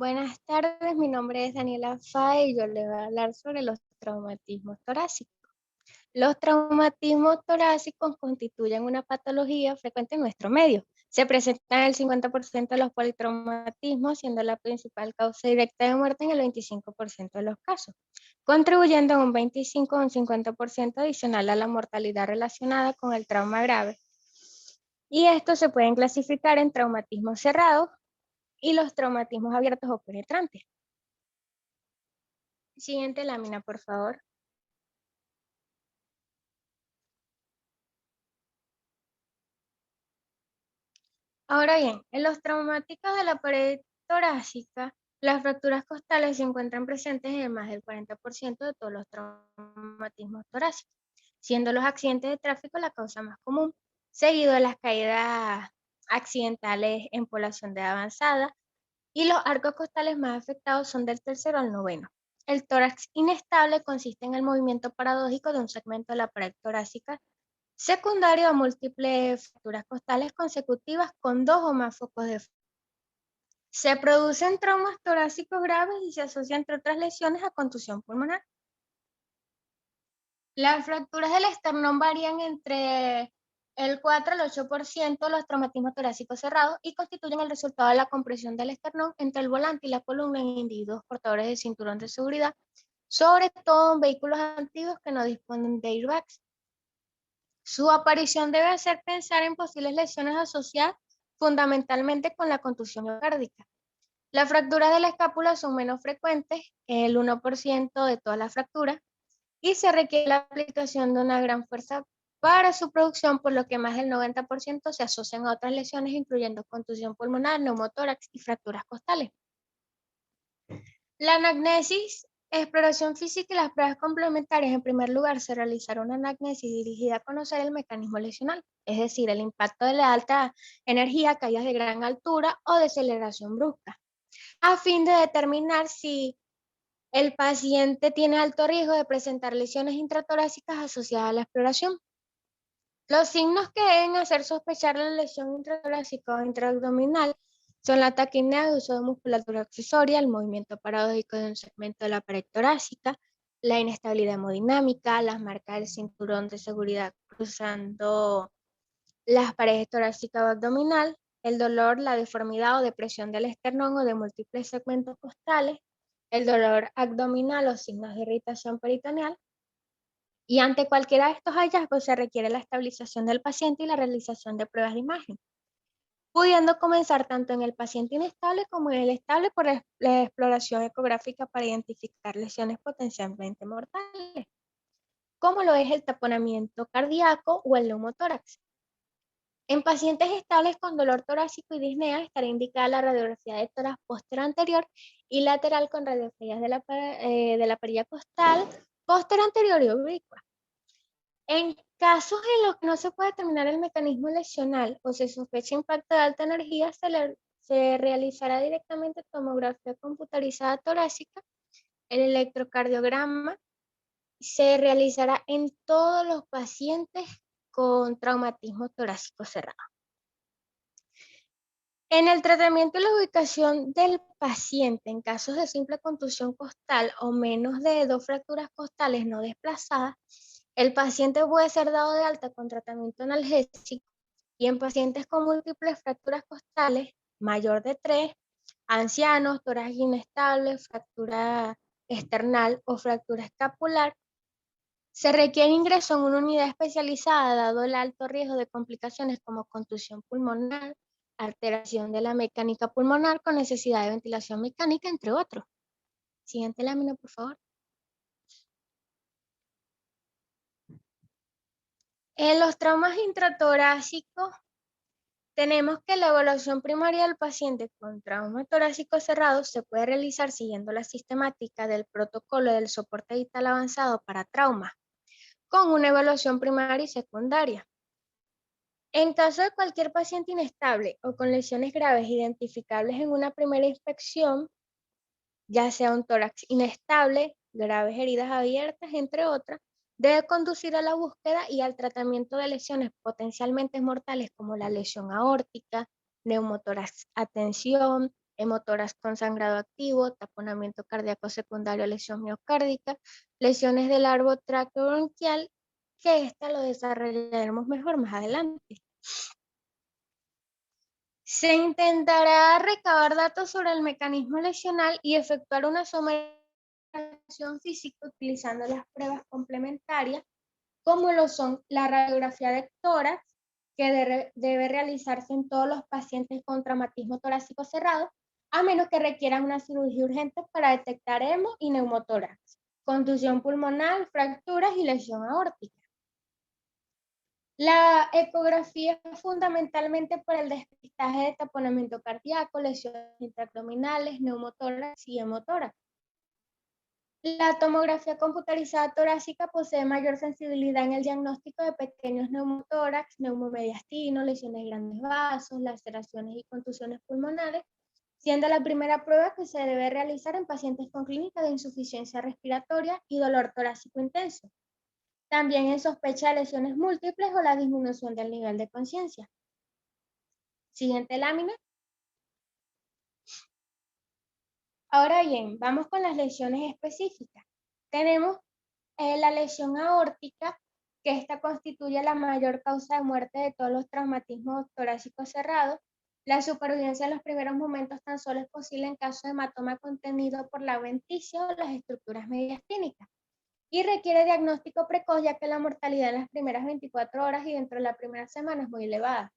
Buenas tardes, mi nombre es Daniela Fae y yo le voy a hablar sobre los traumatismos torácicos. Los traumatismos torácicos constituyen una patología frecuente en nuestro medio. Se presentan en el 50% de los politraumatismos, siendo la principal causa directa de muerte en el 25% de los casos, contribuyendo en un 25 o un 50% adicional a la mortalidad relacionada con el trauma grave. Y estos se pueden clasificar en traumatismos cerrados y los traumatismos abiertos o penetrantes. Siguiente lámina, por favor. Ahora bien, en los traumáticos de la pared torácica, las fracturas costales se encuentran presentes en más del 40% de todos los traumatismos torácicos, siendo los accidentes de tráfico la causa más común, seguido de las caídas accidentales en población de avanzada, y los arcos costales más afectados son del tercero al noveno. El tórax inestable consiste en el movimiento paradójico de un segmento de la pared torácica secundario a múltiples fracturas costales consecutivas con dos o más focos de fractura. Se producen traumas torácicos graves y se asocia, entre otras lesiones, a contusión pulmonar. Las fracturas del esternón varían entre el 4 al 8% de los traumatismos torácicos cerrados y constituyen el resultado de la compresión del esternón entre el volante y la columna en individuos portadores de cinturón de seguridad, sobre todo en vehículos antiguos que no disponen de airbags. Su aparición debe hacer pensar en posibles lesiones asociadas fundamentalmente con la contusión miocárdica. Las fracturas de la escápula son menos frecuentes, el 1% de todas las fracturas, y se requiere la aplicación de una gran fuerza para su producción, por lo que más del 90% se asocian a otras lesiones, incluyendo contusión pulmonar, neumotórax y fracturas costales. La anamnesis, exploración física y las pruebas complementarias. En primer lugar, se realizará una anamnesis dirigida a conocer el mecanismo lesional, es decir, el impacto de la alta energía, caídas de gran altura o deceleración brusca, a fin de determinar si el paciente tiene alto riesgo de presentar lesiones intratorácicas asociadas a la exploración. Los signos que deben hacer sospechar la lesión intratorácica o intraabdominal son la taquipnea de uso de musculatura accesoria, el movimiento paradójico de un segmento de la pared torácica, la inestabilidad hemodinámica, las marcas del cinturón de seguridad cruzando las paredes torácica o abdominal, el dolor, la deformidad o depresión del esternón o de múltiples segmentos costales, el dolor abdominal o signos de irritación peritoneal. Y ante cualquiera de estos hallazgos se requiere la estabilización del paciente y la realización de pruebas de imagen, pudiendo comenzar tanto en el paciente inestable como en el estable por la exploración ecográfica para identificar lesiones potencialmente mortales, como lo es el taponamiento cardíaco o el neumotórax. En pacientes estables con dolor torácico y disnea estará indicada la radiografía de tórax posterior anterior y lateral con radiografías de la perilla costal, posterior anterior y oblicua. En casos en los que no se puede determinar el mecanismo lesional o se sospecha impacto de alta energía, se realizará directamente tomografía computarizada torácica, el electrocardiograma se realizará en todos los pacientes con traumatismo torácico cerrado. En el tratamiento y la ubicación del paciente en casos de simple contusión costal o menos de 2 fracturas costales no desplazadas, el paciente puede ser dado de alta con tratamiento analgésico, y en pacientes con múltiples fracturas costales, mayor de 3, ancianos, tórax inestable, fractura esternal o fractura escapular, se requiere ingreso en una unidad especializada dado el alto riesgo de complicaciones como contusión pulmonar, alteración de la mecánica pulmonar con necesidad de ventilación mecánica, entre otros. Siguiente lámina, por favor. En los traumas intratorácicos tenemos que la evaluación primaria del paciente con trauma torácico cerrado se puede realizar siguiendo la sistemática del protocolo del soporte vital avanzado para traumas, con una evaluación primaria y secundaria. En caso de cualquier paciente inestable o con lesiones graves identificables en una primera inspección, ya sea un tórax inestable, graves heridas abiertas, entre otras, debe conducir a la búsqueda y al tratamiento de lesiones potencialmente mortales como la lesión aórtica, neumotórax a tensión, hemotórax con sangrado activo, taponamiento cardíaco secundario a lesión miocárdica, lesiones del árbol traqueobronquial, que esta lo desarrollaremos mejor más adelante. Se intentará recabar datos sobre el mecanismo lesional y efectuar una somatización física utilizando las pruebas complementarias, como lo son la radiografía de tórax, que debe realizarse en todos los pacientes con traumatismo torácico cerrado, a menos que requieran una cirugía urgente para detectar hemo y neumotórax, contusión pulmonar, fracturas y lesión aórtica. La ecografía es fundamentalmente para el despistaje de taponamiento cardíaco, lesiones intraabdominales, neumotórax y hemotórax. La tomografía computarizada torácica posee mayor sensibilidad en el diagnóstico de pequeños neumotórax, neumomediastino, lesiones de grandes vasos, laceraciones y contusiones pulmonares, siendo la primera prueba que se debe realizar en pacientes con clínica de insuficiencia respiratoria y dolor torácico intenso. También en sospecha de lesiones múltiples o la disminución del nivel de conciencia. Siguiente lámina. Ahora bien, vamos con las lesiones específicas. Tenemos la lesión aórtica, que esta constituye la mayor causa de muerte de todos los traumatismos torácicos cerrados. La supervivencia en los primeros momentos tan solo es posible en caso de hematoma contenido por la venticia o las estructuras mediastínicas. Y requiere diagnóstico precoz, ya que la mortalidad en las primeras 24 horas y dentro de la primera semana es muy elevada.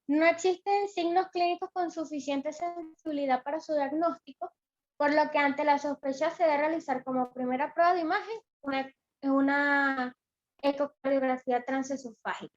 No existen signos clínicos con suficiente sensibilidad para su diagnóstico, por lo que ante la sospecha se debe realizar como primera prueba de imagen una ecocardiografía transesofágica.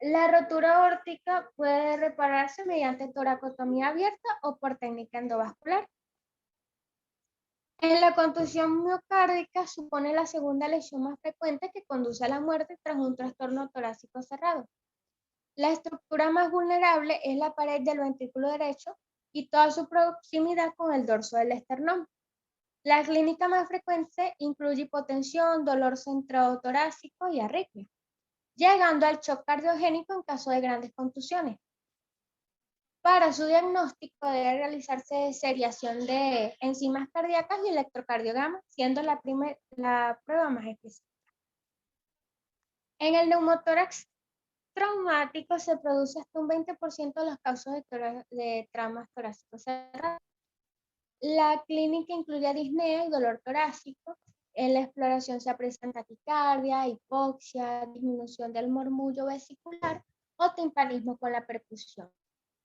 La rotura aórtica puede repararse mediante toracotomía abierta o por técnica endovascular. En la contusión miocárdica supone la segunda lesión más frecuente que conduce a la muerte tras un trastorno torácico cerrado. La estructura más vulnerable es la pared del ventrículo derecho y toda su proximidad con el dorso del esternón. La clínica más frecuente incluye hipotensión, dolor centrado torácico y arritmia, llegando al shock cardiogénico en caso de grandes contusiones. Para su diagnóstico debe realizarse seriación de enzimas cardíacas y electrocardiograma, siendo la prueba más específica. En el neumotórax traumático se produce hasta un 20% de los casos de traumas torácicos cerrados. La clínica incluye disnea y dolor torácico. En la exploración se aprecian taquicardia, hipoxia, disminución del murmullo vesicular o timpanismo con la percusión.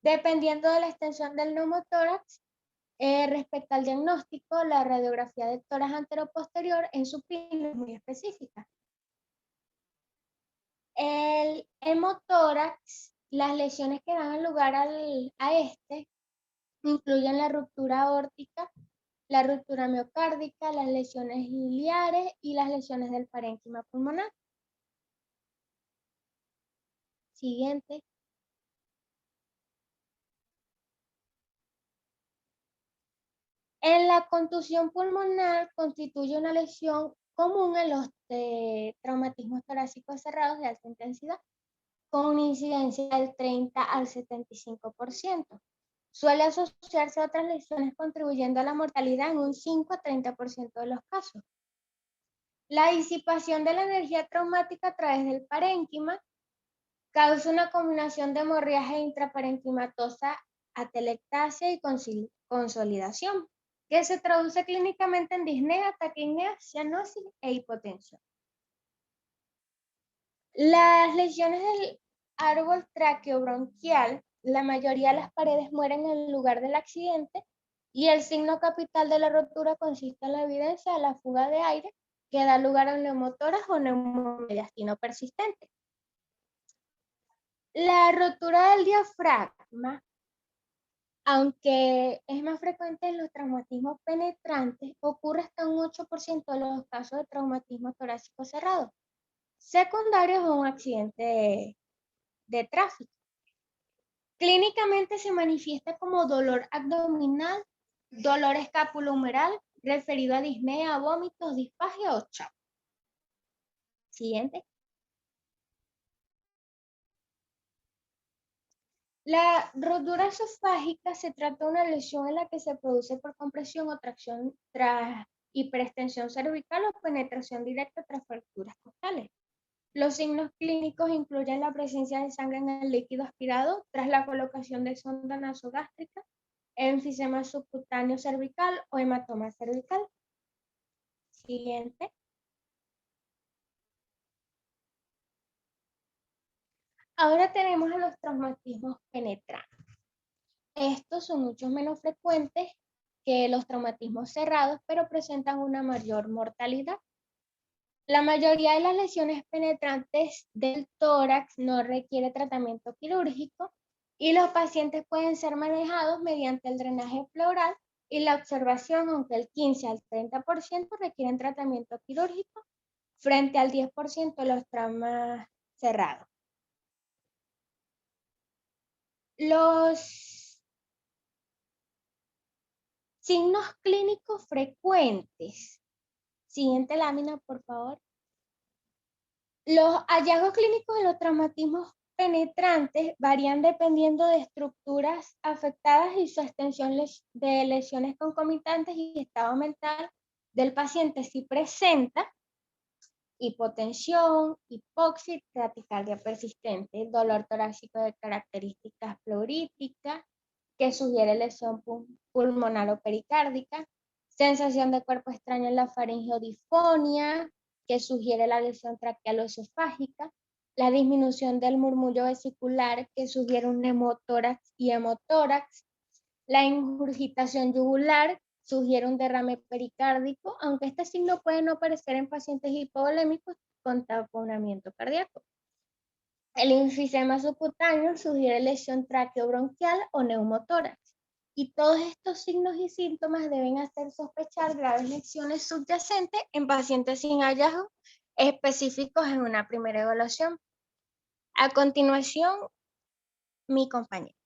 Dependiendo de la extensión del neumotórax, respecto al diagnóstico, la radiografía de tórax anteroposterior en supino es muy específica. El hemotórax, las lesiones que dan lugar a este, incluyen la ruptura aórtica, la ruptura miocárdica, las lesiones iliares y las lesiones del parénquima pulmonar. Siguiente. En la contusión pulmonar constituye una lesión común en los traumatismos torácicos cerrados de alta intensidad, con una incidencia del 30 al 75%. Suele asociarse a otras lesiones contribuyendo a la mortalidad en un 5 a 30% de los casos. La disipación de la energía traumática a través del parénquima causa una combinación de hemorragia intraparenquimatosa, atelectasia y consolidación, que se traduce clínicamente en disnea, taquipnea, cianosis e hipotensión. Las lesiones del árbol traqueobronquial, la mayoría de las paredes mueren en el lugar del accidente y el signo capital de la rotura consiste en la evidencia de la fuga de aire que da lugar a un neumotórax o neumomediastino persistente. La rotura del diafragma, aunque es más frecuente en los traumatismos penetrantes, ocurre hasta un 8% de los casos de traumatismo torácico cerrado, secundarios a un accidente de tráfico. Clínicamente se manifiesta como dolor abdominal, dolor escapulohumeral, referido a disnea, vómitos, disfagia o shock. Siguiente. La rotura esofágica se trata de una lesión en la que se produce por compresión o tracción tras hiperextensión cervical o penetración directa tras fracturas costales. Los signos clínicos incluyen la presencia de sangre en el líquido aspirado tras la colocación de sonda nasogástrica, enfisema subcutáneo cervical o hematoma cervical. Siguiente. Ahora tenemos a los traumatismos penetrantes. Estos son mucho menos frecuentes que los traumatismos cerrados, pero presentan una mayor mortalidad. La mayoría de las lesiones penetrantes del tórax no requiere tratamiento quirúrgico y los pacientes pueden ser manejados mediante el drenaje pleural y la observación, aunque el 15 al 30% requieren tratamiento quirúrgico frente al 10% de los traumas cerrados. Los signos clínicos frecuentes. Siguiente lámina, por favor. Los hallazgos clínicos de los traumatismos penetrantes varían dependiendo de estructuras afectadas y su extensión de lesiones concomitantes y estado mental del paciente. Si presenta hipotensión, hipoxia, taquicardia persistente, dolor torácico de características pleuríticas, que sugiere lesión pulmonar o pericárdica, sensación de cuerpo extraño en la faringe o disfonia, que sugiere la lesión traqueal o esofágica, la disminución del murmullo vesicular, que sugiere un neumotórax y hemotórax, la ingurgitación yugular sugiere un derrame pericárdico, aunque este signo puede no aparecer en pacientes hipovolémicos con taponamiento cardíaco. El enfisema subcutáneo sugiere lesión traqueobronquial o neumotórax. Y todos estos signos y síntomas deben hacer sospechar graves lesiones subyacentes en pacientes sin hallazgos específicos en una primera evaluación. A continuación, mi compañero.